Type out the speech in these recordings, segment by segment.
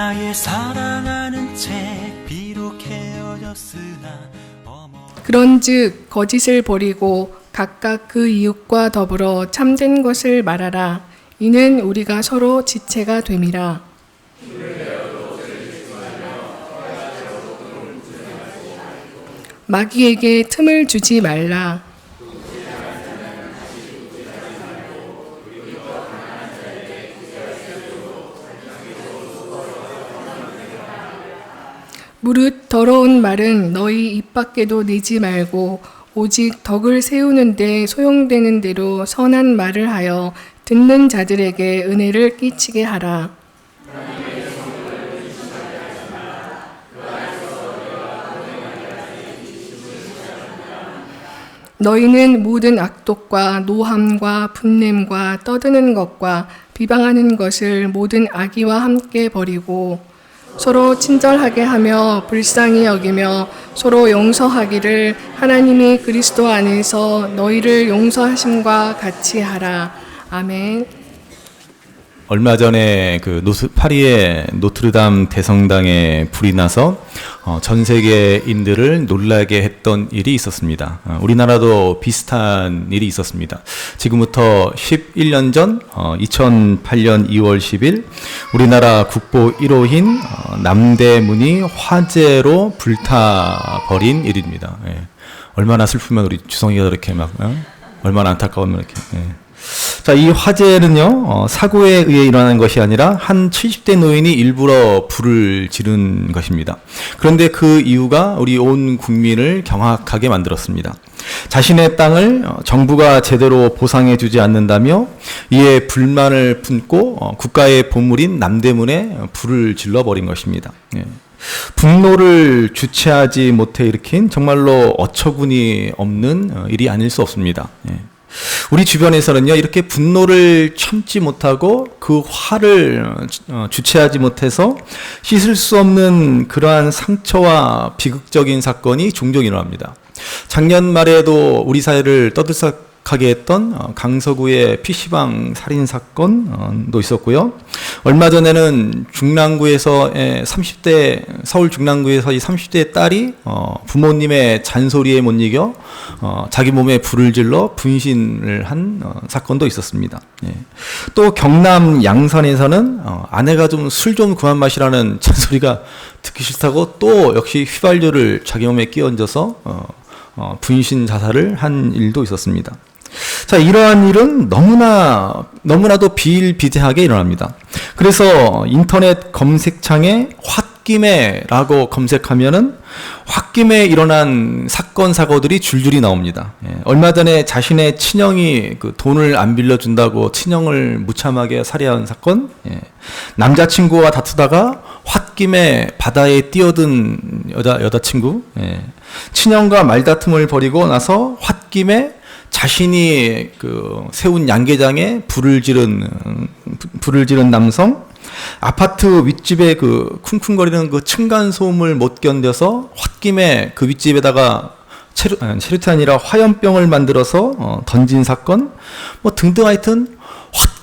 나의 사랑하는 채 비록 헤어졌으나 그런즉 거짓을 버리고 각각 그 이웃과 더불어 참된 것을 말하라. 이는 우리가 서로 지체가 됨이라. 마귀에게 틈을 주지 말라. 무릇 더러운 말은 너희 입 밖에도 내지 말고 오직 덕을 세우는데 소용되는 대로 선한 말을 하여 듣는 자들에게 은혜를 끼치게 하라. 너희는 모든 악독과 노함과 분냄과 떠드는 것과 비방하는 것을 모든 악의와 함께 버리고 서로 친절하게 하며 불쌍히 여기며 서로 용서하기를 하나님이 그리스도 안에서 너희를 용서하심과 같이 하라. 아멘. 얼마 전에 파리의 노트르담 대성당에 불이 나서 전 세계인들을 놀라게 했던 일이 있었습니다. 우리나라도 비슷한 일이 있었습니다. 지금부터 11년 전 2008년 2월 10일 우리나라 국보 1호인 남대문이 화재로 불타버린 일입니다. 예. 얼마나 슬프면 우리 주성이가 그렇게 얼마나 안타까우면 이렇게. 예. 자, 이 화재는요, 사고에 의해 일어난 것이 아니라 한 70대 노인이 일부러 불을 지른 것입니다. 그런데 그 이유가 우리 온 국민을 경악하게 만들었습니다. 자신의 땅을 정부가 제대로 보상해주지 않는다며 이에 불만을 품고 국가의 보물인 남대문에 불을 질러버린 것입니다. 예. 분노를 주체하지 못해 일으킨 정말로 어처구니 없는 일이 아닐 수 없습니다. 예. 우리 주변에서는요, 이렇게 분노를 참지 못하고 그 화를 주체하지 못해서 씻을 수 없는 그러한 상처와 비극적인 사건이 종종 일어납니다. 작년 말에도 우리 사회를 떠들썩하게 했던 강서구의 PC방 살인 사건도 있었고요. 얼마 전에는 서울 중랑구에서 이 30대 딸이 부모님의 잔소리에 못 이겨 자기 몸에 불을 질러 분신을 한 사건도 있었습니다. 예. 또 경남 양산에서는 아내가 좀 술 좀 그만 마시라는 잔소리가 듣기 싫다고 또 역시 휘발유를 자기 몸에 끼얹어서 분신 자살을 한 일도 있었습니다. 자, 이러한 일은 너무나도 비일비재하게 일어납니다. 그래서 인터넷 검색창에 홧김에라고 검색하면은 홧김에 일어난 사건 사고들이 줄줄이 나옵니다. 예, 얼마 전에 자신의 친형이 돈을 안 빌려준다고 친형을 무참하게 살해한 사건, 예, 남자친구와 다투다가 홧김에 바다에 뛰어든 여자친구, 예, 친형과 말다툼을 벌이고 나서 홧김에 자신이 세운 양계장에 불을 지른 남성, 아파트 윗집에 쿵쿵거리는 층간 소음을 못 견뎌서 홧김에 그 윗집에다가 체류탄이 아니라 화염병을 만들어서 던진 사건, 등등 하여튼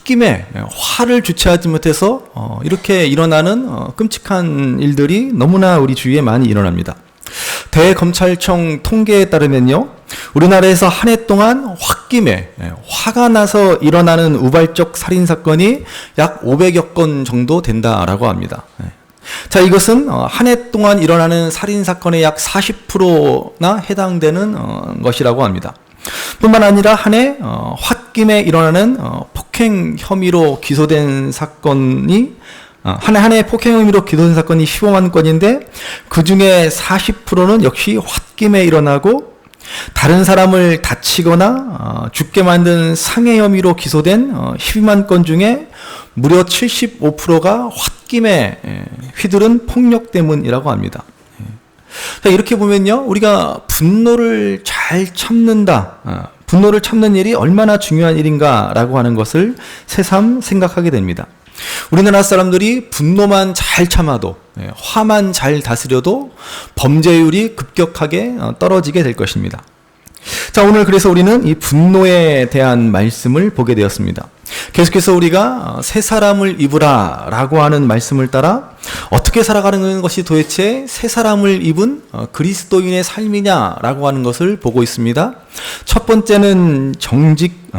홧김에 화를 주체하지 못해서 이렇게 일어나는 끔찍한 일들이 너무나 우리 주위에 많이 일어납니다. 대검찰청 통계에 따르면요, 우리나라에서 한 해 동안 홧김에 화가 나서 일어나는 우발적 살인 사건이 약 500여 건 정도 된다라고 합니다. 자, 이것은 한 해 동안 일어나는 살인 사건의 약 40%나 해당되는 것이라고 합니다. 뿐만 아니라 한 해 홧김에 일어나는 폭행 혐의로 기소된 사건이 한 해 폭행 혐의로 기소된 사건이 15만 건인데 그 중에 40%는 역시 홧김에 일어나고 다른 사람을 다치거나 죽게 만든 상해 혐의로 기소된 12만 건 중에 무려 75%가 홧김에 휘두른 폭력 때문이라고 합니다. 자, 이렇게 보면요, 우리가 분노를 잘 참는다, 분노를 참는 일이 얼마나 중요한 일인가라고 하는 것을 새삼 생각하게 됩니다. 우리나라 사람들이 분노만 잘 참아도, 화만 잘 다스려도 범죄율이 급격하게 떨어지게 될 것입니다. 자, 오늘 그래서 우리는 이 분노에 대한 말씀을 보게 되었습니다. 계속해서 우리가 새 사람을 입으라 라고 하는 말씀을 따라 어떻게 살아가는 것이 도대체 새 사람을 입은 그리스도인의 삶이냐라고 하는 것을 보고 있습니다. 첫 번째는 정직,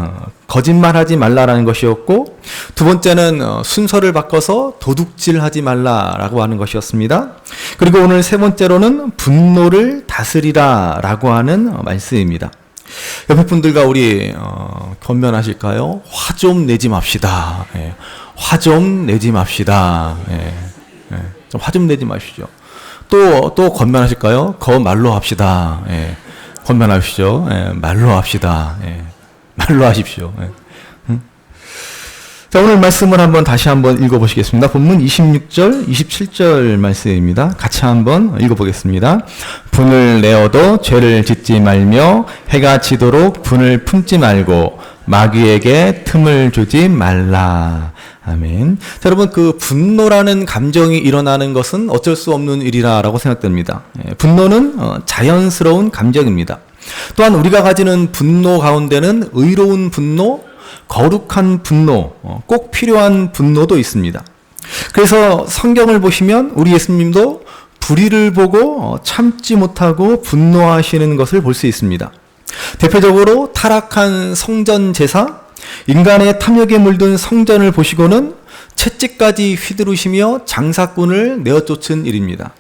거짓말하지 말라라는 것이었고, 두 번째는 순서를 바꿔서 도둑질하지 말라라고 하는 것이었습니다. 그리고 오늘 세 번째로는 분노를 다스리라라고 하는 말씀입니다. 옆에 분들과 우리 권면하실까요? 화 좀 내지 맙시다. 예. 화 좀 내지 맙시다. 예. 예. 좀 화 좀 내지 마시죠. 또 권면하실까요? 말로 합시다. 예. 권면하십시오. 예. 말로 합시다. 예. 말로 하십시오. 예. 자, 오늘 말씀을 다시 한번 읽어보시겠습니다. 본문 26절, 27절 말씀입니다. 같이 한번 읽어보겠습니다. 분을 내어도 죄를 짓지 말며 해가 지도록 분을 품지 말고 마귀에게 틈을 주지 말라. 아멘. 자, 여러분, 그 분노라는 감정이 일어나는 것은 어쩔 수 없는 일이라고 생각됩니다. 분노는 자연스러운 감정입니다. 또한 우리가 가지는 분노 가운데는 의로운 분노, 거룩한 분노, 꼭 필요한 분노도 있습니다. 그래서 성경을 보시면 우리 예수님도 불의를 보고 참지 못하고 분노하시는 것을 볼 수 있습니다. 대표적으로 타락한 성전 제사, 인간의 탐욕에 물든 성전을 보시고는 채찍까지 휘두르시며 장사꾼을 내어쫓은 일입니다.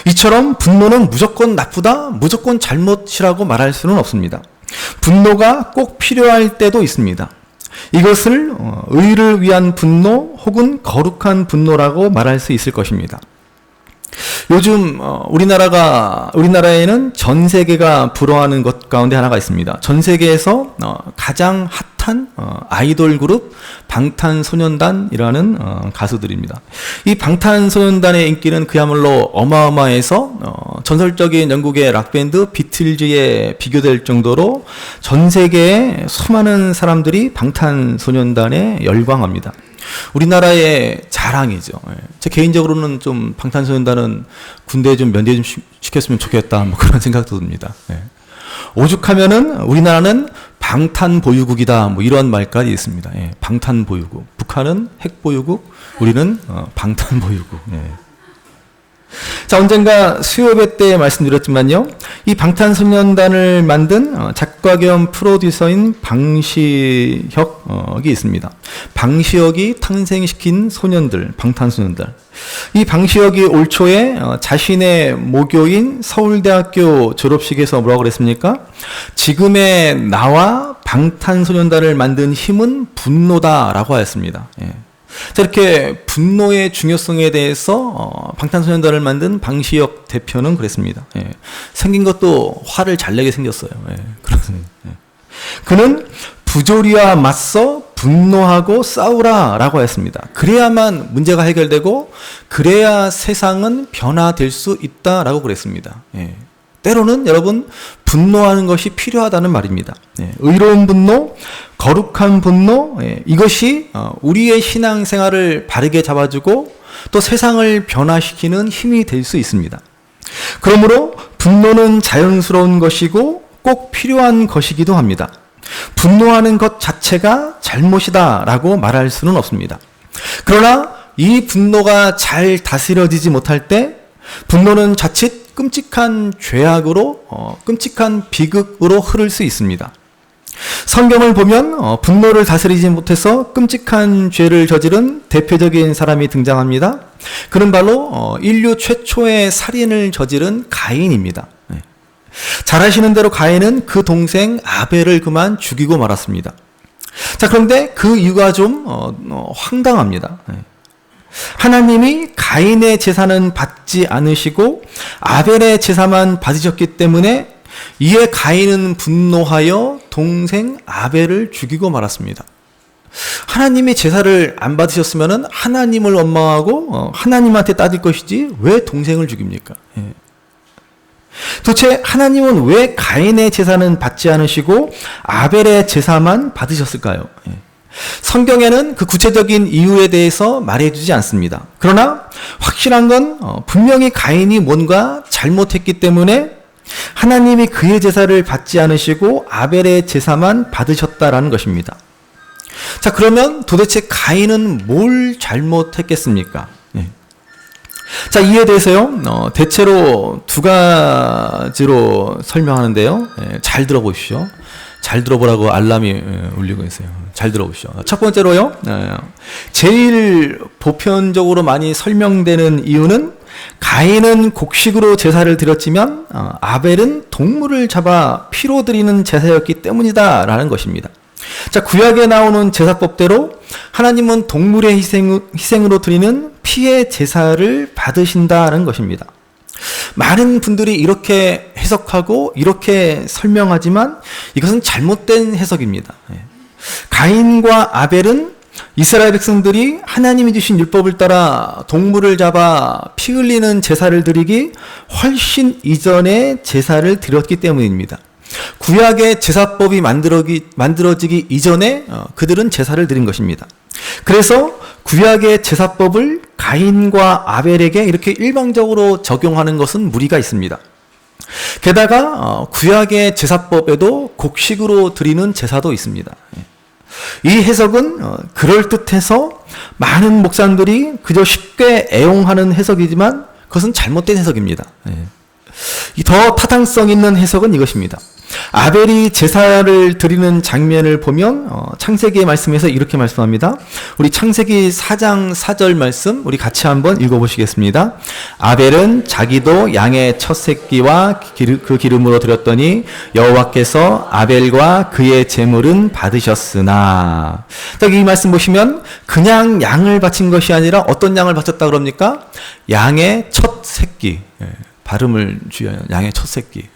이처럼 분노는 무조건 나쁘다, 무조건 잘못이라고 말할 수는 없습니다. 분노가 꼭 필요할 때도 있습니다. 이것을 의를 위한 분노 혹은 거룩한 분노라고 말할 수 있을 것입니다. 요즘 우리나라에는 전 세계가 부러워하는 것 가운데 하나가 있습니다. 전 세계에서 가장 핫한 아이돌 그룹 방탄소년단이라는 가수들입니다. 이 방탄소년단의 인기는 그야말로 어마어마해서 전설적인 영국의 락밴드 비틀즈에 비교될 정도로 전 세계의 수많은 사람들이 방탄소년단에 열광합니다. 우리나라의 자랑이죠. 제 개인적으로는 좀 방탄소년단은 군대에 좀 면제 좀 시켰으면 좋겠다, 뭐 그런 생각도 듭니다. 오죽하면은 우리나라는 방탄보유국이다, 뭐 이런 말까지 있습니다. 방탄보유국. 북한은 핵보유국, 우리는 방탄보유국. 자, 언젠가 수요예배 때 말씀드렸지만요, 이 방탄소년단을 만든 작가 겸 프로듀서인 방시혁이 있습니다. 방시혁이 탄생시킨 소년들, 방탄소년단. 이 방시혁이 올 초에 자신의 모교인 서울대학교 졸업식에서 뭐라고 그랬습니까? 지금의 나와 방탄소년단을 만든 힘은 분노다라고 하였습니다. 자, 이렇게 분노의 중요성에 대해서 방탄소년단을 만든 방시혁 대표는 그랬습니다. 생긴 것도 화를 잘 내게 생겼어요. 그렇습니다. 그는 부조리와 맞서 분노하고 싸우라라고 했습니다. 그래야만 문제가 해결되고 그래야 세상은 변화될 수 있다라고 그랬습니다. 때로는 여러분, 분노하는 것이 필요하다는 말입니다. 의로운 분노, 거룩한 분노, 이것이 우리의 신앙생활을 바르게 잡아주고 또 세상을 변화시키는 힘이 될 수 있습니다. 그러므로 분노는 자연스러운 것이고 꼭 필요한 것이기도 합니다. 분노하는 것 자체가 잘못이다라고 말할 수는 없습니다. 그러나 이 분노가 잘 다스려지지 못할 때 분노는 자칫 끔찍한 죄악으로, 끔찍한 비극으로 흐를 수 있습니다. 성경을 보면 분노를 다스리지 못해서 끔찍한 죄를 저지른 대표적인 사람이 등장합니다. 그는 바로 인류 최초의 살인을 저지른 가인입니다. 잘 아시는 대로 가인은 그 동생 아벨을 그만 죽이고 말았습니다. 자, 그런데 그 이유가 좀 황당합니다. 하나님이 가인의 제사는 받지 않으시고 아벨의 제사만 받으셨기 때문에 이에 가인은 분노하여 동생 아벨을 죽이고 말았습니다. 하나님이 제사를 안 받으셨으면 하나님을 원망하고 하나님한테 따질 것이지 왜 동생을 죽입니까? 도대체 하나님은 왜 가인의 제사는 받지 않으시고 아벨의 제사만 받으셨을까요? 성경에는 그 구체적인 이유에 대해서 말해주지 않습니다. 그러나 확실한 건 분명히 가인이 뭔가 잘못했기 때문에 하나님이 그의 제사를 받지 않으시고 아벨의 제사만 받으셨다라는 것입니다. 자, 그러면 도대체 가인은 뭘 잘못했겠습니까? 예. 자, 이에 대해서요, 대체로 두 가지로 설명하는데요. 예, 잘 들어보십시오. 잘 들어보라고 알람이 울리고 있어요. 잘 들어보십시오. 첫 번째로요, 제일 보편적으로 많이 설명되는 이유는 가인은 곡식으로 제사를 드렸지만 아벨은 동물을 잡아 피로 드리는 제사였기 때문이다라는 것입니다. 자, 구약에 나오는 제사법대로 하나님은 동물의 희생으로 드리는 피의 제사를 받으신다는 것입니다. 많은 분들이 이렇게 해석하고 이렇게 설명하지만 이것은 잘못된 해석입니다. 가인과 아벨은 이스라엘 백성들이 하나님이 주신 율법을 따라 동물을 잡아 피 흘리는 제사를 드리기 훨씬 이전에 제사를 드렸기 때문입니다. 구약의 제사법이 만들어지기 이전에 그들은 제사를 드린 것입니다. 그래서 구약의 제사법을 가인과 아벨에게 이렇게 일방적으로 적용하는 것은 무리가 있습니다. 게다가 구약의 제사법에도 곡식으로 드리는 제사도 있습니다. 이 해석은 그럴듯해서 많은 목사님들이 그저 쉽게 애용하는 해석이지만 그것은 잘못된 해석입니다. 이 더 타당성 있는 해석은 이것입니다. 아벨이 제사를 드리는 장면을 보면 창세기의 말씀에서 이렇게 말씀합니다. 우리 창세기 4장 4절 말씀 우리 같이 한번 읽어보시겠습니다. 아벨은 자기도 양의 첫 새끼와 그 기름으로 드렸더니 여호와께서 아벨과 그의 제물은 받으셨으나. 딱 이 말씀 보시면 그냥 양을 바친 것이 아니라 어떤 양을 바쳤다 그럽니까? 양의 첫 새끼. 발음을 주의하여 양의 첫 새끼.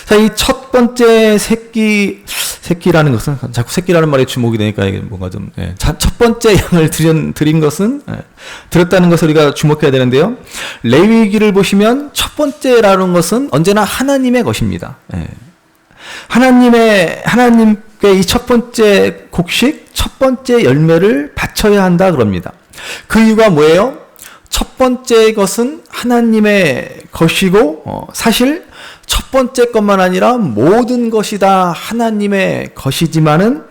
자, 이 첫 번째 새끼라는 것은 자꾸 새끼라는 말에 주목이 되니까 이게 뭔가 좀 첫 번째 양을 드린 것은 드렸다는 것을 우리가 주목해야 되는데요. 레위기를 보시면 첫 번째라는 것은 언제나 하나님의 것입니다. 하나님께 이 첫 번째 곡식, 첫 번째 열매를 바쳐야 한다 그럽니다. 그 이유가 뭐예요? 첫 번째 것은 하나님의 것이고 사실 첫 번째 것만 아니라 모든 것이 다 하나님의 것이지만은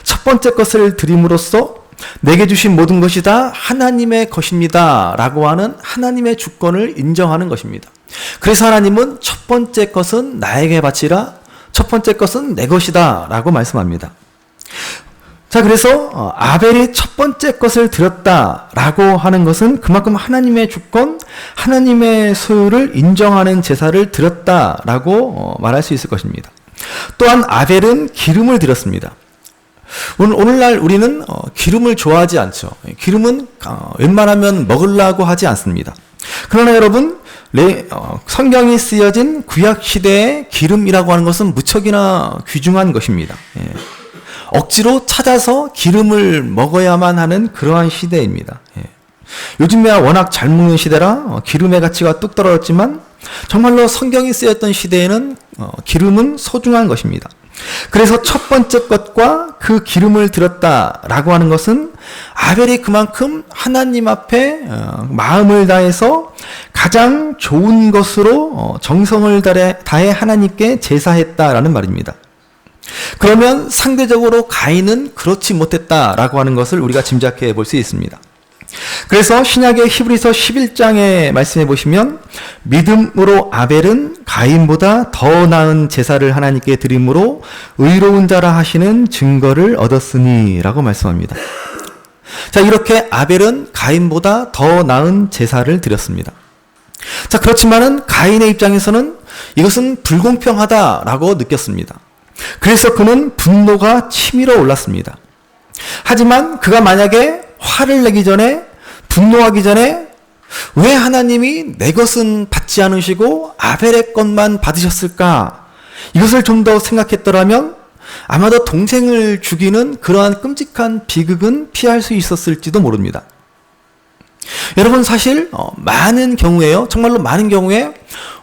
첫 번째 것을 드림으로써 내게 주신 모든 것이 다 하나님의 것입니다 라고 하는 하나님의 주권을 인정하는 것입니다. 그래서 하나님은 첫 번째 것은 나에게 바치라, 첫 번째 것은 내 것이다 라고 말씀합니다. 자, 그래서 아벨이 첫 번째 것을 드렸다라고 하는 것은 그만큼 하나님의 주권, 하나님의 소유를 인정하는 제사를 드렸다라고 말할 수 있을 것입니다. 또한 아벨은 기름을 드렸습니다. 오늘날 우리는 기름을 좋아하지 않죠. 기름은 웬만하면 먹으려고 하지 않습니다. 그러나 여러분, 성경이 쓰여진 구약시대의 기름이라고 하는 것은 무척이나 귀중한 것입니다. 억지로 찾아서 기름을 먹어야만 하는 그러한 시대입니다. 요즘에야 워낙 잘 먹는 시대라 기름의 가치가 뚝 떨어졌지만 정말로 성경이 쓰였던 시대에는 기름은 소중한 것입니다. 그래서 첫 번째 것과 그 기름을 드렸다라고 하는 것은 아벨이 그만큼 하나님 앞에 마음을 다해서 가장 좋은 것으로 정성을 다해 하나님께 제사했다라는 말입니다. 그러면 상대적으로 가인은 그렇지 못했다라고 하는 것을 우리가 짐작해 볼 수 있습니다. 그래서 신약의 히브리서 11장에 말씀해 보시면 믿음으로 아벨은 가인보다 더 나은 제사를 하나님께 드림으로 의로운 자라 하시는 증거를 얻었으니 라고 말씀합니다. 자, 이렇게 아벨은 가인보다 더 나은 제사를 드렸습니다. 자, 그렇지만은 가인의 입장에서는 이것은 불공평하다라고 느꼈습니다. 그래서 그는 분노가 치밀어 올랐습니다. 하지만 그가 만약에 화를 내기 전에, 분노하기 전에 왜 하나님이 내 것은 받지 않으시고 아벨의 것만 받으셨을까? 이것을 좀 더 생각했더라면 아마도 동생을 죽이는 그러한 끔찍한 비극은 피할 수 있었을지도 모릅니다. 여러분, 사실 많은 경우에요. 정말로 많은 경우에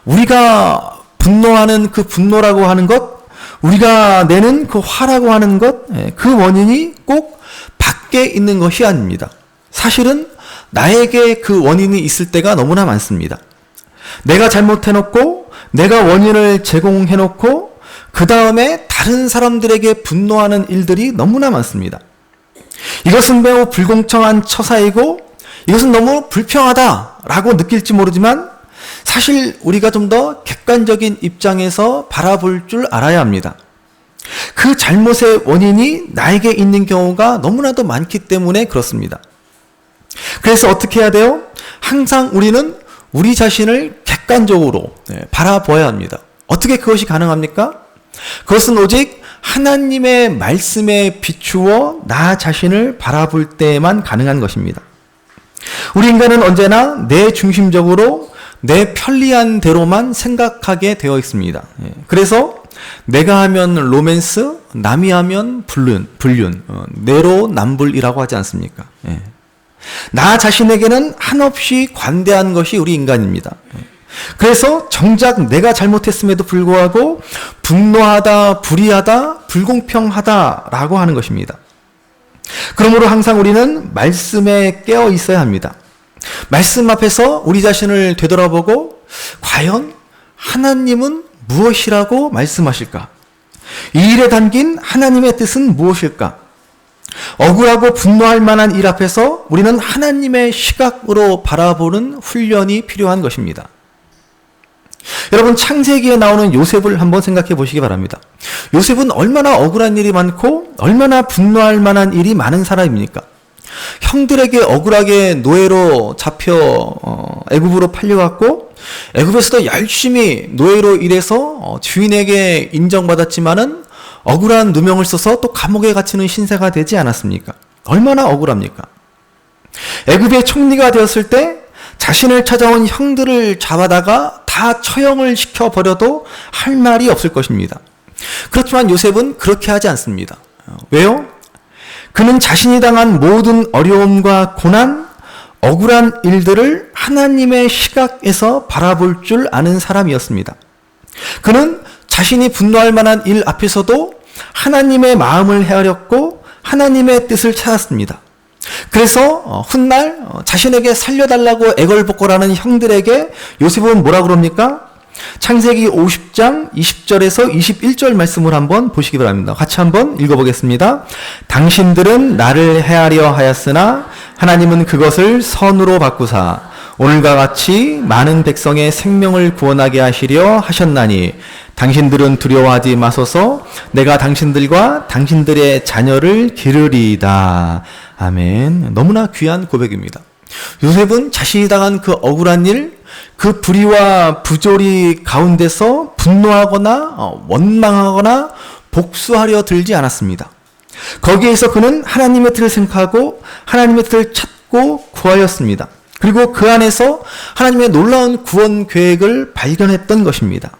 우리가 분노하는 그 분노라고 하는 것, 우리가 내는 그 화라고 하는 것, 그 원인이 꼭 밖에 있는 것이 아닙니다. 사실은 나에게 그 원인이 있을 때가 너무나 많습니다. 내가 잘못해놓고, 내가 원인을 제공해놓고, 그 다음에 다른 사람들에게 분노하는 일들이 너무나 많습니다. 이것은 매우 불공정한 처사이고 이것은 너무 불평하다라고 느낄지 모르지만 사실 우리가 좀 더 객관적인 입장에서 바라볼 줄 알아야 합니다. 그 잘못의 원인이 나에게 있는 경우가 너무나도 많기 때문에 그렇습니다. 그래서 어떻게 해야 돼요? 항상 우리는 우리 자신을 객관적으로 바라보아야 합니다. 어떻게 그것이 가능합니까? 그것은 오직 하나님의 말씀에 비추어 나 자신을 바라볼 때에만 가능한 것입니다. 우리 인간은 언제나 내 중심적으로 내 편리한 대로만 생각하게 되어 있습니다. 그래서 내가 하면 로맨스, 남이 하면 불륜, 내로남불이라고 하지 않습니까? 나 자신에게는 한없이 관대한 것이 우리 인간입니다. 그래서 정작 내가 잘못했음에도 불구하고 분노하다, 불의하다, 불공평하다라고 하는 것입니다. 그러므로 항상 우리는 말씀에 깨어 있어야 합니다. 말씀 앞에서 우리 자신을 되돌아보고 과연 하나님은 무엇이라고 말씀하실까? 이 일에 담긴 하나님의 뜻은 무엇일까? 억울하고 분노할 만한 일 앞에서 우리는 하나님의 시각으로 바라보는 훈련이 필요한 것입니다. 여러분, 창세기에 나오는 요셉을 한번 생각해 보시기 바랍니다. 요셉은 얼마나 억울한 일이 많고 얼마나 분노할 만한 일이 많은 사람입니까? 형들에게 억울하게 노예로 잡혀 애굽으로 팔려갔고 애굽에서도 열심히 노예로 일해서 주인에게 인정받았지만은 억울한 누명을 써서 또 감옥에 갇히는 신세가 되지 않았습니까? 얼마나 억울합니까? 애굽의 총리가 되었을 때 자신을 찾아온 형들을 잡아다가 다 처형을 시켜버려도 할 말이 없을 것입니다. 그렇지만 요셉은 그렇게 하지 않습니다. 왜요? 그는 자신이 당한 모든 어려움과 고난, 억울한 일들을 하나님의 시각에서 바라볼 줄 아는 사람이었습니다. 그는 자신이 분노할 만한 일 앞에서도 하나님의 마음을 헤아렸고 하나님의 뜻을 찾았습니다. 그래서 훗날 자신에게 살려달라고 애걸복걸하는 형들에게 요셉은 뭐라 그럽니까? 창세기 50장 20절에서 21절 말씀을 한번 보시기 바랍니다. 같이 한번 읽어보겠습니다. 당신들은 나를 해하려 하였으나 하나님은 그것을 선으로 바꾸사 오늘과 같이 많은 백성의 생명을 구원하게 하시려 하셨나니 당신들은 두려워하지 마소서 내가 당신들과 당신들의 자녀를 기르리이다. 아멘. 너무나 귀한 고백입니다. 요셉은 자신이 당한 그 억울한 일, 그 불의와 부조리 가운데서 분노하거나 원망하거나 복수하려 들지 않았습니다. 거기에서 그는 하나님의 뜻을 생각하고 하나님의 뜻을 찾고 구하였습니다. 그리고 그 안에서 하나님의 놀라운 구원 계획을 발견했던 것입니다.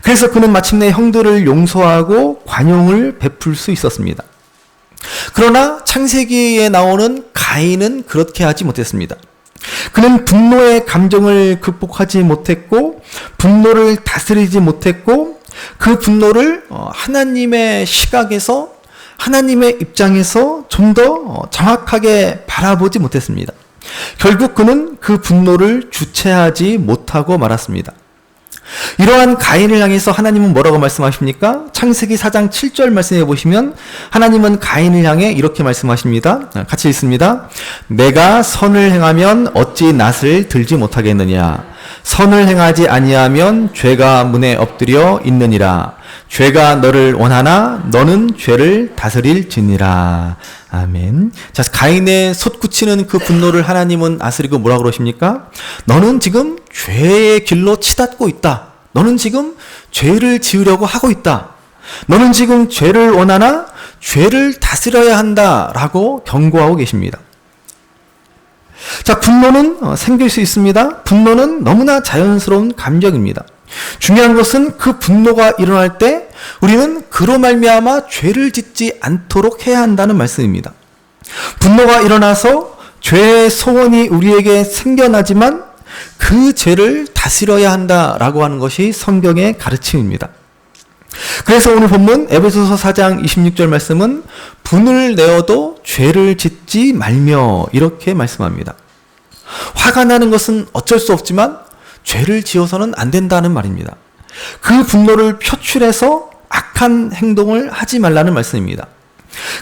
그래서 그는 마침내 형들을 용서하고 관용을 베풀 수 있었습니다. 그러나 창세기에 나오는 가인은 그렇게 하지 못했습니다. 그는 분노의 감정을 극복하지 못했고 분노를 다스리지 못했고 그 분노를 하나님의 시각에서 하나님의 입장에서 좀 더 정확하게 바라보지 못했습니다. 결국 그는 그 분노를 주체하지 못하고 말았습니다. 이러한 가인을 향해서 하나님은 뭐라고 말씀하십니까? 창세기 4장 7절 말씀해 보시면 하나님은 가인을 향해 이렇게 말씀하십니다. 같이 읽습니다. 내가 선을 행하면 어찌 낫을 들지 못하겠느냐? 선을 행하지 아니하면 죄가 문에 엎드려 있느니라. 죄가 너를 원하나 너는 죄를 다스릴지니라. 아멘. 자, 가인의 솟구치는 그 분노를 하나님은 아스리고 뭐라 그러십니까? 너는 지금 죄의 길로 치닫고 있다. 너는 지금 죄를 지으려고 하고 있다. 너는 지금 죄를 원하나 죄를 다스려야 한다라고 경고하고 계십니다. 자, 분노는 생길 수 있습니다. 분노는 너무나 자연스러운 감정입니다. 중요한 것은 그 분노가 일어날 때 우리는 그로 말미암아 죄를 짓지 않도록 해야 한다는 말씀입니다. 분노가 일어나서 죄의 소원이 우리에게 생겨나지만 그 죄를 다스려야 한다라고 하는 것이 성경의 가르침입니다. 그래서 오늘 본문 에베소서 4장 26절 말씀은 분을 내어도 죄를 짓지 말며 이렇게 말씀합니다. 화가 나는 것은 어쩔 수 없지만 죄를 지어서는 안 된다는 말입니다. 그 분노를 표출해서 악한 행동을 하지 말라는 말씀입니다.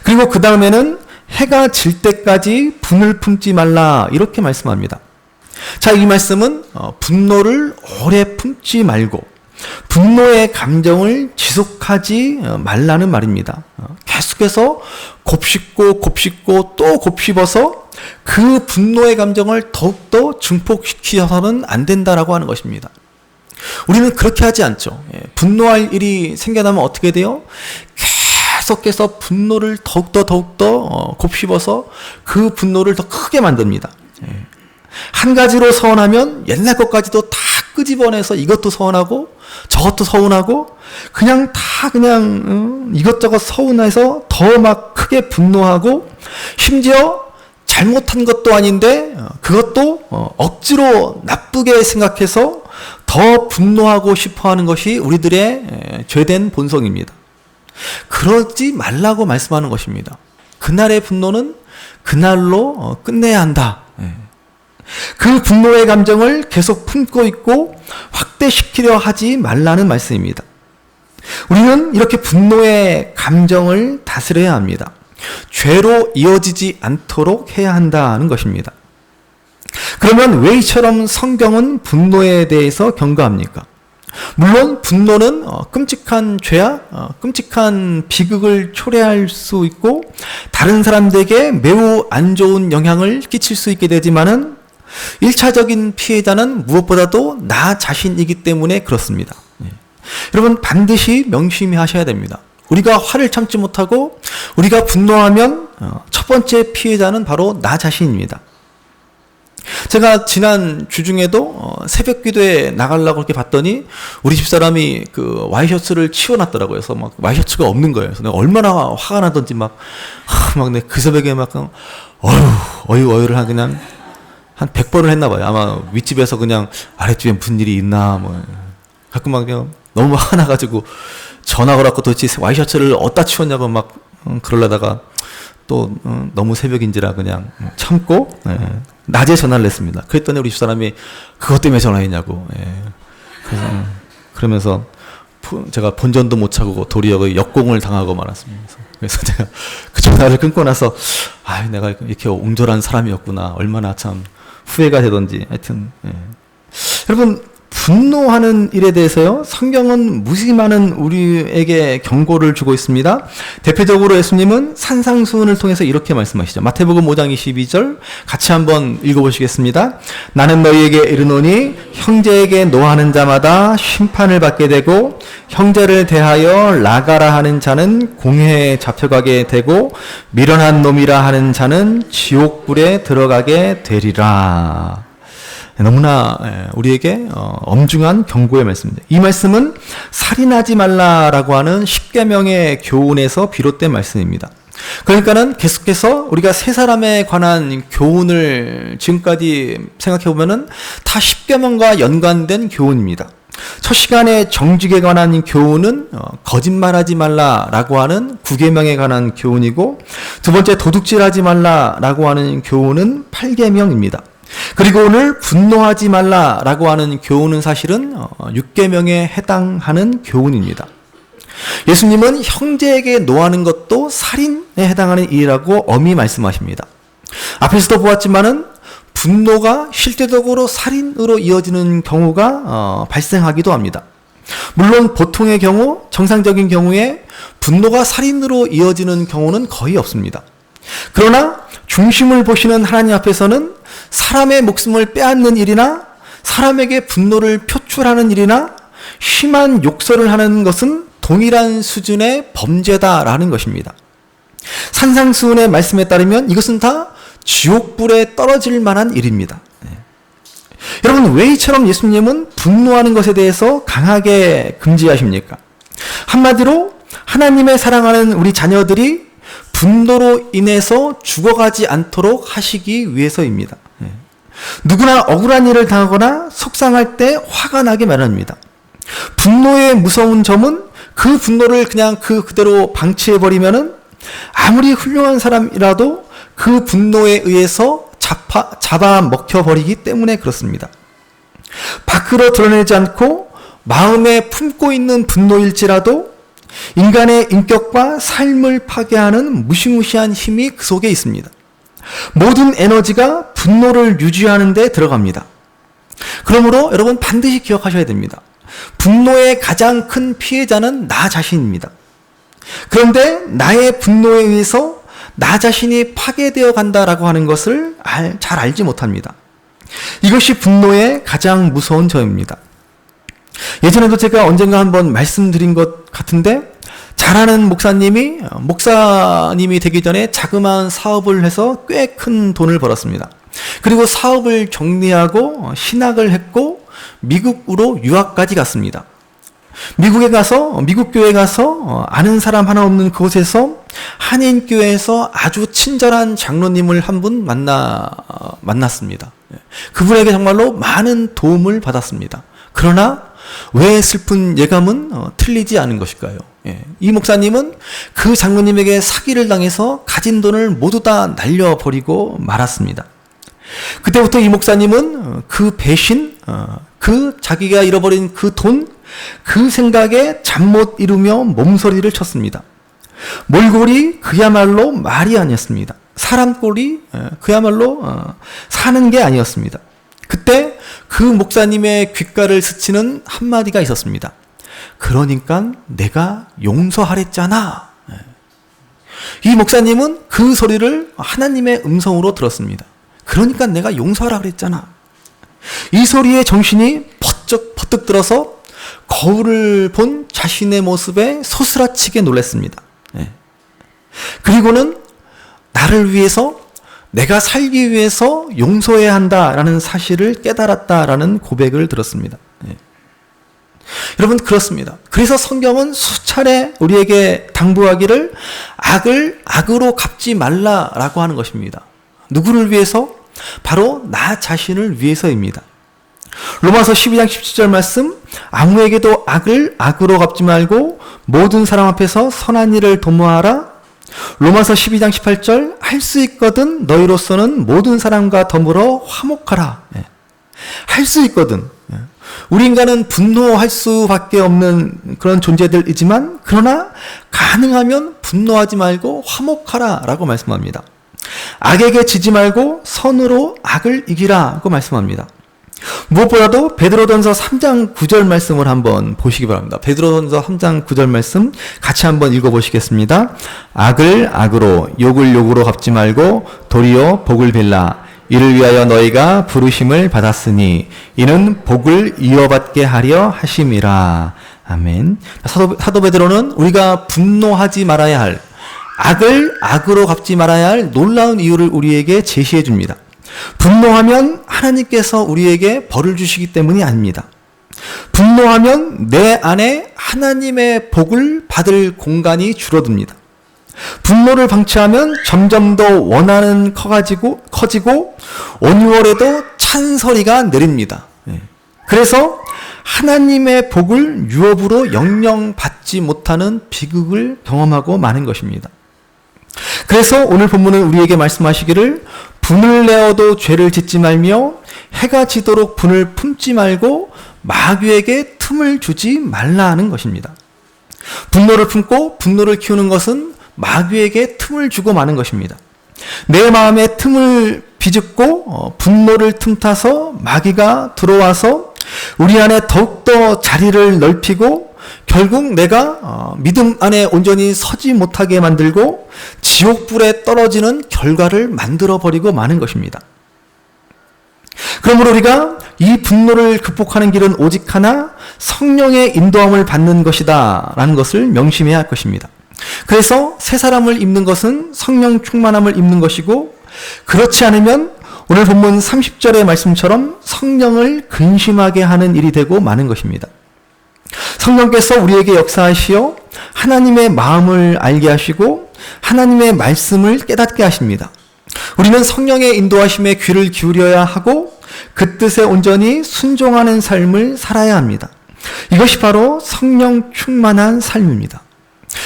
그리고 그 다음에는 해가 질 때까지 분을 품지 말라 이렇게 말씀합니다. 자, 이 말씀은 분노를 오래 품지 말고 분노의 감정을 지속하지 말라는 말입니다. 계속해서 곱씹고 또 곱씹어서 그 분노의 감정을 더욱더 증폭시켜서는 안 된다라고 하는 것입니다. 우리는 그렇게 하지 않죠. 분노할 일이 생겨나면 어떻게 돼요? 계속해서 분노를 더욱더 곱씹어서 그 분노를 더 크게 만듭니다. 한 가지로 서운하면 옛날 것까지도 다 끄집어내서 이것도 서운하고 저것도 서운하고 그냥 다 이것저것 서운해서 더 막 크게 분노하고 심지어 잘못한 것도 아닌데 그것도 억지로 나쁘게 생각해서 더 분노하고 싶어하는 것이 우리들의 죄된 본성입니다. 그러지 말라고 말씀하는 것입니다. 그날의 분노는 그날로 끝내야 한다. 그 분노의 감정을 계속 품고 있고 확대시키려 하지 말라는 말씀입니다. 우리는 이렇게 분노의 감정을 다스려야 합니다. 죄로 이어지지 않도록 해야 한다는 것입니다. 그러면 왜 이처럼 성경은 분노에 대해서 경고합니까? 물론 분노는 끔찍한 죄야, 끔찍한 비극을 초래할 수 있고 다른 사람들에게 매우 안 좋은 영향을 끼칠 수 있게 되지만은 1차적인 피해자는 무엇보다도 나 자신이기 때문에 그렇습니다. 여러분 반드시 명심히 하셔야 됩니다. 우리가 화를 참지 못하고 우리가 분노하면 첫 번째 피해자는 바로 나 자신입니다. 제가 지난 주중에도 새벽 기도에 나가려고 이렇게 봤더니 우리 집사람이 그 와이셔츠를 치워놨더라고요. 그래서 막 와이셔츠가 없는 거예요. 그래서 내가 얼마나 화가 나던지 막 내 그 새벽에 막 어유를 그냥 한 100번을 했나 봐요. 아마 윗집에서 그냥 아랫집에 무슨 일이 있나 뭐 가끔 막 그냥 너무 화가 나가지고 전화 걸었고 도대체 와이셔츠를 어디다 치웠냐고 막 그러려다가 또 너무 새벽인지라 그냥 참고 낮에 전화를 했습니다. 그랬더니 우리 집사람이 그것 때문에 전화했냐고. 그러면서 제가 본전도 못 차고 도리어 역공을 당하고 말았습니다. 그래서 제가 그 전화를 끊고 나서 내가 이렇게 옹졸한 사람이었구나. 얼마나 참 후회가 되던지 하여튼 여러분 분노하는 일에 대해서요 성경은 무심하는 우리에게 경고를 주고 있습니다. 대표적으로 예수님은 산상수훈을 통해서 이렇게 말씀하시죠. 마태복음 5장 22절 같이 한번 읽어보시겠습니다. 나는 너희에게 이르노니 형제에게 노하는 자마다 심판을 받게 되고 형제를 대하여 나가라 하는 자는 공회에 잡혀가게 되고 미련한 놈이라 하는 자는 지옥불에 들어가게 되리라. 너무나 우리에게 엄중한 경고의 말씀입니다. 이 말씀은 살인하지 말라라고 하는 십계명의 교훈에서 비롯된 말씀입니다. 그러니까는 계속해서 우리가 세 사람에 관한 교훈을 지금까지 생각해 보면은 다 십계명과 연관된 교훈입니다. 첫 시간에 정직에 관한 교훈은 거짓말하지 말라라고 하는 9계명에 관한 교훈이고 두 번째 도둑질하지 말라라고 하는 교훈은 8계명입니다. 그리고 오늘 분노하지 말라라고 하는 교훈은 사실은 6계명에 해당하는 교훈입니다. 예수님은 형제에게 노하는 것도 살인에 해당하는 일이라고 엄히 말씀하십니다. 앞에서도 보았지만은 분노가 실제적으로 살인으로 이어지는 경우가 발생하기도 합니다. 물론 보통의 경우, 정상적인 경우에 분노가 살인으로 이어지는 경우는 거의 없습니다. 그러나 중심을 보시는 하나님 앞에서는 사람의 목숨을 빼앗는 일이나 사람에게 분노를 표출하는 일이나 심한 욕설을 하는 것은 동일한 수준의 범죄다라는 것입니다. 산상수훈의 말씀에 따르면 이것은 다 지옥불에 떨어질 만한 일입니다. 여러분 왜 이처럼 예수님은 분노하는 것에 대해서 강하게 금지하십니까? 한마디로 하나님의 사랑하는 우리 자녀들이 분노로 인해서 죽어가지 않도록 하시기 위해서입니다. 누구나 억울한 일을 당하거나 속상할 때 화가 나게 마련입니다. 분노의 무서운 점은 그 분노를 그냥 그대로 방치해버리면은 아무리 훌륭한 사람이라도 그 분노에 의해서 잡아먹혀버리기 때문에 그렇습니다. 밖으로 드러내지 않고 마음에 품고 있는 분노일지라도 인간의 인격과 삶을 파괴하는 무시무시한 힘이 그 속에 있습니다. 모든 에너지가 분노를 유지하는 데 들어갑니다. 그러므로 여러분 반드시 기억하셔야 됩니다. 분노의 가장 큰 피해자는 나 자신입니다. 그런데 나의 분노에 의해서 나 자신이 파괴되어 간다라고 하는 것을 잘 알지 못합니다. 이것이 분노의 가장 무서운 점입니다. 예전에도 제가 언젠가 한번 말씀드린 것 같은데, 잘 아는 목사님이 되기 전에 자그마한 사업을 해서 꽤 큰 돈을 벌었습니다. 그리고 사업을 정리하고 신학을 했고 미국으로 유학까지 갔습니다. 미국 교회에 가서 아는 사람 하나 없는 그곳에서 한인교회에서 아주 친절한 장로님을 한 분 만났습니다. 그분에게 정말로 많은 도움을 받았습니다. 그러나 왜 슬픈 예감은 틀리지 않은 것일까요? 이 목사님은 그 장로님에게 사기를 당해서 가진 돈을 모두 다 날려버리고 말았습니다. 그때부터 이 목사님은 그 배신, 자기가 잃어버린 그 돈, 그 생각에 잠 못 이루며 몸서리를 쳤습니다. 몰골이 그야말로 말이 아니었습니다. 사람 꼴이 그야말로 사는 게 아니었습니다. 그때 그 목사님의 귓가를 스치는 한마디가 있었습니다. 그러니까 내가 용서하랬잖아. 이 목사님은 그 소리를 하나님의 음성으로 들었습니다. 그러니까 내가 용서하라 그랬잖아. 이 소리에 정신이 퍼뜩 들어서 거울을 본 자신의 모습에 소스라치게 놀랐습니다. 그리고는 나를 위해서, 내가 살기 위해서 용서해야 한다라는 사실을 깨달았다라는 고백을 들었습니다. 여러분, 그렇습니다. 그래서 성경은 수차례 우리에게 당부하기를 악을 악으로 갚지 말라라고 하는 것입니다. 누구를 위해서? 바로 나 자신을 위해서입니다. 로마서 12장 17절 말씀, 아무에게도 악을 악으로 갚지 말고 모든 사람 앞에서 선한 일을 도모하라. 로마서 12장 18절, 할 수 있거든 너희로서는 모든 사람과 더불어 화목하라. 할 수 있거든. 우리 인간은 분노할 수밖에 없는 그런 존재들이지만, 그러나 가능하면 분노하지 말고 화목하라 라고 말씀합니다. 악에게 지지 말고 선으로 악을 이기라고 말씀합니다. 무엇보다도 베드로전서 3장 9절 말씀을 한번 보시기 바랍니다. 베드로전서 3장 9절 말씀 같이 한번 읽어보시겠습니다. 악을 악으로, 욕을 욕으로 갚지 말고 도리어 복을 빌라. 이를 위하여 너희가 부르심을 받았으니 이는 복을 이어받게 하려 하심이라. 아멘. 사도 베드로는 우리가 분노하지 말아야 할, 악을 악으로 갚지 말아야 할 놀라운 이유를 우리에게 제시해 줍니다. 분노하면 하나님께서 우리에게 벌을 주시기 때문이 아닙니다. 분노하면 내 안에 하나님의 복을 받을 공간이 줄어듭니다. 분노를 방치하면 점점 더 원한은 커지고 온유월에도 찬소리가 내립니다. 그래서 하나님의 복을 유업으로 영영 받지 못하는 비극을 경험하고 마는 것입니다. 그래서 오늘 본문은 우리에게 말씀하시기를 분을 내어도 죄를 짓지 말며 해가 지도록 분을 품지 말고 마귀에게 틈을 주지 말라 하는 것입니다. 분노를 품고 분노를 키우는 것은 마귀에게 틈을 주고 마는 것입니다. 내 마음에 틈을 비집고 분노를 틈타서 마귀가 들어와서 우리 안에 더욱더 자리를 넓히고 결국 내가 믿음 안에 온전히 서지 못하게 만들고 지옥불에 떨어지는 결과를 만들어버리고 마는 것입니다. 그러므로 우리가 이 분노를 극복하는 길은 오직 하나, 성령의 인도함을 받는 것이다 라는 것을 명심해야 할 것입니다. 그래서 새 사람을 입는 것은 성령 충만함을 입는 것이고, 그렇지 않으면 오늘 본문 30절의 말씀처럼 성령을 근심하게 하는 일이 되고 마는 것입니다. 성령께서 우리에게 역사하시어 하나님의 마음을 알게 하시고 하나님의 말씀을 깨닫게 하십니다. 우리는 성령의 인도하심에 귀를 기울여야 하고 그 뜻에 온전히 순종하는 삶을 살아야 합니다. 이것이 바로 성령 충만한 삶입니다.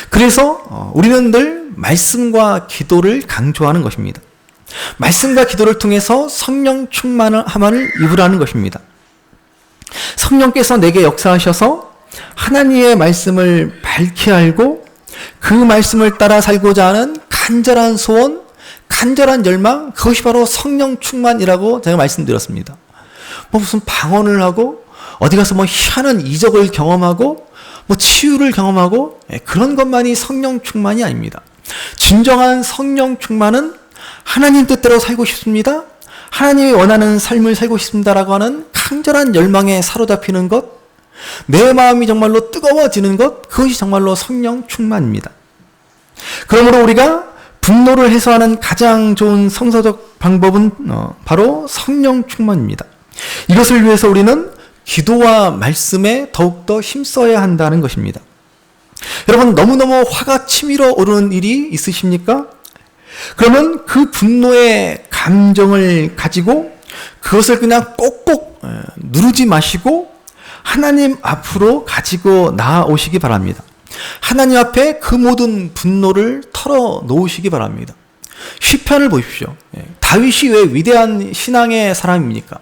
그래서 우리는 늘 말씀과 기도를 강조하는 것입니다. 말씀과 기도를 통해서 성령 충만함을 입으라는 것입니다. 성령께서 내게 역사하셔서 하나님의 말씀을 밝히 알고 그 말씀을 따라 살고자 하는 간절한 소원, 간절한 열망, 그것이 바로 성령 충만이라고 제가 말씀드렸습니다. 무슨 방언을 하고 어디 가서 희한한 이적을 경험하고 치유를 경험하고 그런 것만이 성령 충만이 아닙니다. 진정한 성령 충만은 하나님 뜻대로 살고 싶습니다. 하나님이 원하는 삶을 살고 싶습니다라고 하는 간절한 열망에 사로잡히는 것, 내 마음이 정말로 뜨거워지는 것, 그것이 정말로 성령 충만입니다. 그러므로 우리가 분노를 해소하는 가장 좋은 성서적 방법은 바로 성령 충만입니다. 이것을 위해서 우리는 기도와 말씀에 더욱더 힘써야 한다는 것입니다. 여러분, 너무너무 화가 치밀어 오르는 일이 있으십니까? 그러면 그 분노의 감정을 가지고 그것을 그냥 꼭꼭 누르지 마시고 하나님 앞으로 가지고 나아오시기 바랍니다. 하나님 앞에 그 모든 분노를 털어 놓으시기 바랍니다. 시편을 보십시오. 다윗이 왜 위대한 신앙의 사람입니까?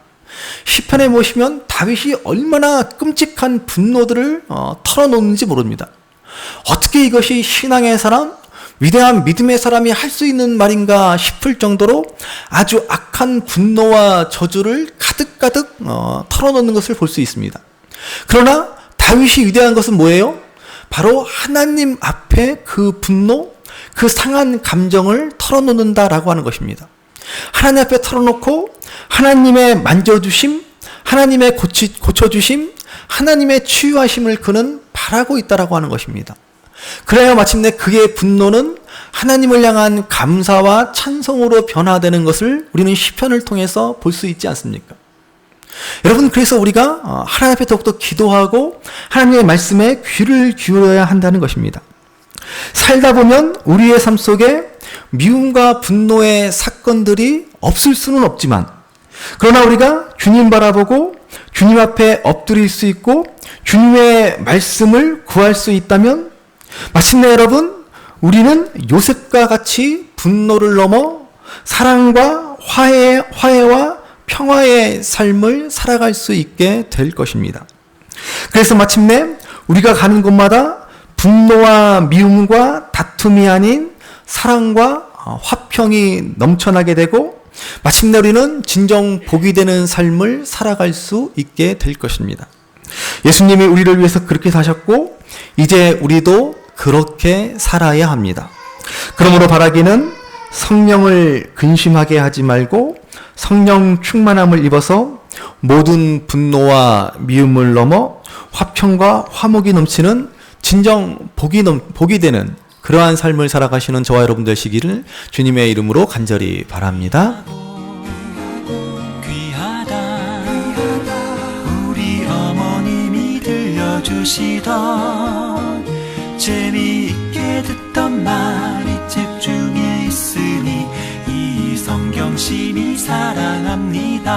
시편에 보시면 다윗이 얼마나 끔찍한 분노들을 털어놓는지 모릅니다. 어떻게 이것이 신앙의 사람, 위대한 믿음의 사람이 할 수 있는 말인가 싶을 정도로 아주 악한 분노와 저주를 가득가득 털어놓는 것을 볼 수 있습니다. 그러나 다윗이 위대한 것은 뭐예요? 바로 하나님 앞에 그 분노, 그 상한 감정을 털어놓는다라고 하는 것입니다. 하나님 앞에 털어놓고 하나님의 만져주심, 하나님의 고쳐주심, 하나님의 치유하심을 그는 바라고 있다라고 하는 것입니다. 그래야 마침내 그의 분노는 하나님을 향한 감사와 찬송으로 변화되는 것을 우리는 시편을 통해서 볼 수 있지 않습니까? 여러분, 그래서 우리가 하나님 앞에 더욱더 기도하고 하나님의 말씀에 귀를 기울여야 한다는 것입니다. 살다 보면 우리의 삶 속에 미움과 분노의 사건들이 없을 수는 없지만, 그러나 우리가 주님 바라보고 주님 앞에 엎드릴 수 있고 주님의 말씀을 구할 수 있다면 마침내 여러분, 우리는 요셉과 같이 분노를 넘어 사랑과 화해와 평화의 삶을 살아갈 수 있게 될 것입니다. 그래서 마침내 우리가 가는 곳마다 분노와 미움과 다툼이 아닌 사랑과 화평이 넘쳐나게 되고 마침내 우리는 진정 복이 되는 삶을 살아갈 수 있게 될 것입니다. 예수님이 우리를 위해서 그렇게 사셨고 이제 우리도 그렇게 살아야 합니다. 그러므로 바라기는 성령을 근심하게 하지 말고 성령 충만함을 입어서 모든 분노와 미움을 넘어 화평과 화목이 넘치는 진정 복이 되는 그러한 삶을 살아가시는 저와 여러분 되시기를 주님의 이름으로 간절히 바랍니다. 귀하다 우리 어머님이 들려주시던 재미있게 듣던 말이 책 중에 있으니 이 성경심이 사랑합니다.